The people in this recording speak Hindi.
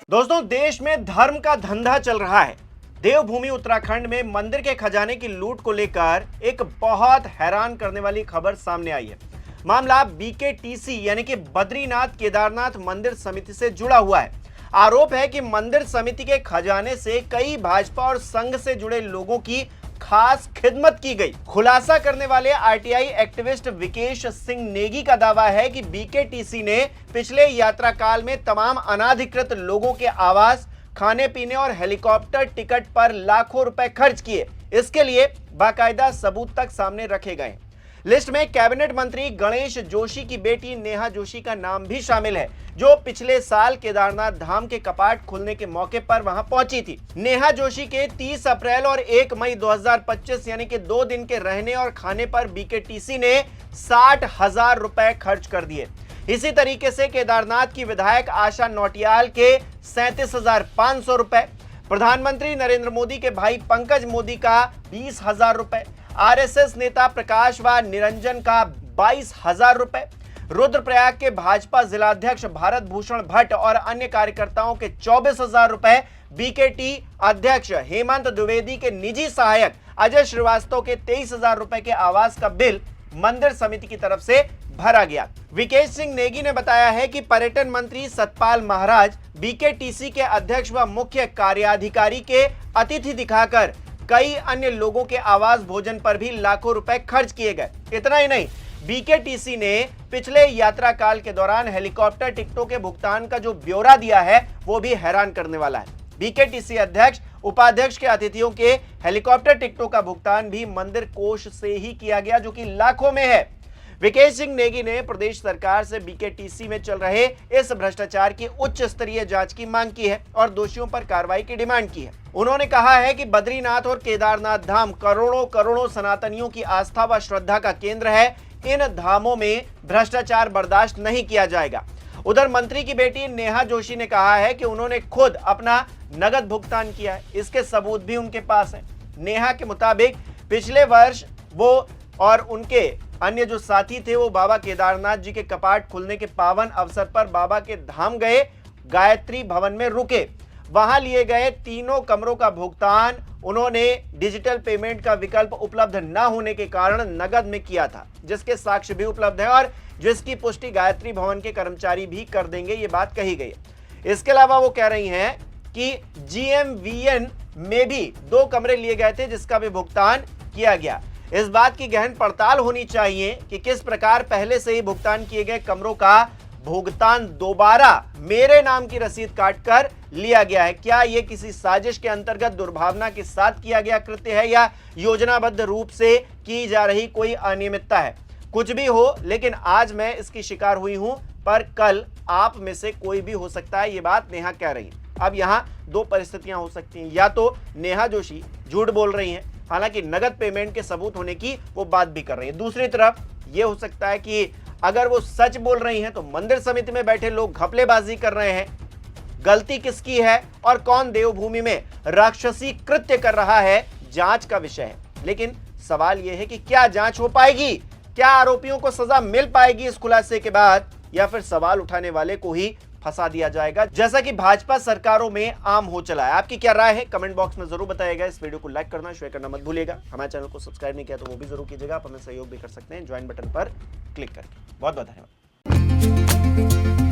दोस्तों, देश में धर्म का धंधा चल रहा है। देवभूमि उत्तराखंड में मंदिर के खजाने की लूट को लेकर एक बहुत हैरान करने वाली खबर सामने आई है। मामला बीकेटीसी यानी कि बद्रीनाथ केदारनाथ मंदिर समिति से जुड़ा हुआ है। आरोप है कि मंदिर समिति के खजाने से कई भाजपा और संघ से जुड़े लोगों की खास खिदमत की गई। खुलासा करने वाले आरटीआई एक्टिविस्ट विकेश सिंह नेगी का दावा है कि बीकेटीसी ने पिछले यात्रा काल में तमाम अनाधिकृत लोगों के आवास, खाने पीने और हेलीकॉप्टर टिकट पर लाखों रुपए खर्च किए। इसके लिए बाकायदा सबूत तक सामने रखे गए। लिस्ट में कैबिनेट मंत्री गणेश जोशी की बेटी नेहा जोशी का नाम भी शामिल है, जो पिछले साल केदारनाथ धाम के कपाट खुलने के मौके पर वहां पहुंची थी। नेहा जोशी के 30 अप्रैल और 1 मई 2025 यानी कि 2 दिन के रहने और खाने पर बीकेटीसी ने 60,000 रुपए खर्च कर दिए। इसी तरीके से केदारनाथ की विधायक आशा नौटियाल के 37,500 रुपए, प्रधानमंत्री नरेंद्र मोदी के भाई पंकज मोदी का 20,000 रुपए, आरएसएस नेता प्रकाश व निरंजन का 22,000 रुपए, रुद्रप्रयाग के भाजपा जिलाध्यक्ष भारत भूषण भट्ट और अन्य कार्यकर्ताओं के 24,000 रुपए, बीकेटी अध्यक्ष हेमंत द्विवेदी के निजी सहायक अजय श्रीवास्तव के 23,000 रुपए के आवास का बिल मंदिर समिति की तरफ से भरा गया। विकेश सिंह नेगी ने बताया है कि पर्यटन मंत्री सतपाल महाराज बीकेटीसी के अध्यक्ष व मुख्य कार्याधिकारी के अतिथि दिखाकर कई अन्य लोगों के आवास, भोजन पर भी लाखों रुपए खर्च किए गए। इतना ही नहीं, बीकेटीसी ने पिछले यात्रा काल के दौरान हेलीकॉप्टर टिकटों के भुगतान का जो ब्यौरा दिया है वो भी हैरान करने वाला है। बीकेटीसी अध्यक्ष, उपाध्यक्ष के अतिथियों के हेलीकॉप्टर टिकटों का भुगतान भी मंदिर कोष से ही किया गया, जो कि लाखों में है। विकेश सिंह नेगी ने प्रदेश सरकार से बीकेटीसी में चल रहे इस भ्रष्टाचार की उच्च स्तरीय जांच की मांग की है और दोषियों पर कार्रवाई की डिमांड की है। उन्होंने कहा है कि बद्रीनाथ और केदारनाथ धाम करोड़ों सनातनियों की आस्था व श्रद्धा का केंद्र है। इन धामों में भ्रष्टाचार बर्दाश्त नहीं किया जाएगा। उधर मंत्री की बेटी नेहा जोशी ने कहा है कि उन्होंने खुद अपना नगद भुगतान किया है। इसके सबूत भी उनके पास हैं। नेहा के मुताबिक पिछले वर्ष वो और उनके अन्य जो साथी थे वो बाबा केदारनाथ जी के कपाट खुलने के पावन अवसर पर बाबा के धाम गए, गायत्री भवन में रुके। वहां लिए गए 3 कमरों का भुगतान उन्होंने डिजिटल पेमेंट का विकल्प उपलब्ध न होने के कारण नगद में किया था, जिसके साक्ष्य भी उपलब्ध है और जिसकी पुष्टि गायत्री भवन के कर्मचारी भी कर देंगे, ये बात कही गई है। इसके अलावा वो कह रही हैं कि जीएमवीएन में भी 2 कमरे लिए गए थे, जिसका भी भुगतान किया गया। इस बात की गहन पड़ताल होनी चाहिए कि किस प्रकार पहले से ही भुगतान किए गए कमरों का भुगतान दोबारा मेरे नाम की रसीद काटकर लिया गया है। क्या यह किसी साजिश के अंतर्गत दुर्भावना के साथ किया गया कृत्य है या योजनाबद्ध रूप से की जा रही कोई अनियमितता है? कुछ भी हो, लेकिन आज मैं इसकी शिकार हुई हूं, पर कल आप में से कोई भी हो सकता है। ये बात नेहा कह रही है। अब यहां 2 परिस्थितियां हो सकती हैं। या तो नेहा जोशी झूठ बोल रही हैं, हालांकि नगद पेमेंट के सबूत होने की वो बात भी कर रही है। दूसरी तरफ ये हो सकता है कि अगर वो सच बोल रही हैं तो मंदिर समिति में बैठे लोग घपलेबाजी कर रहे हैं। गलती किसकी है और कौन देवभूमि में राक्षसी कृत्य कर रहा है, जांच का विषय है। लेकिन सवाल यह है कि क्या जांच हो पाएगी? क्या आरोपियों को सजा मिल पाएगी इस खुलासे के बाद, या फिर सवाल उठाने वाले को ही फंसा दिया जाएगा, जैसा कि भाजपा सरकारों में आम हो चला है? आपकी क्या राय है? कमेंट बॉक्स में जरूर बताइएगा। इस वीडियो को लाइक करना, शेयर करना मत भूलिएगा। हमारे चैनल को सब्सक्राइब नहीं किया तो वो भी जरूर कीजिएगा। आप हमें सहयोग भी कर सकते हैं ज्वाइन बटन पर क्लिक करके। बहुत बहुत धन्यवाद।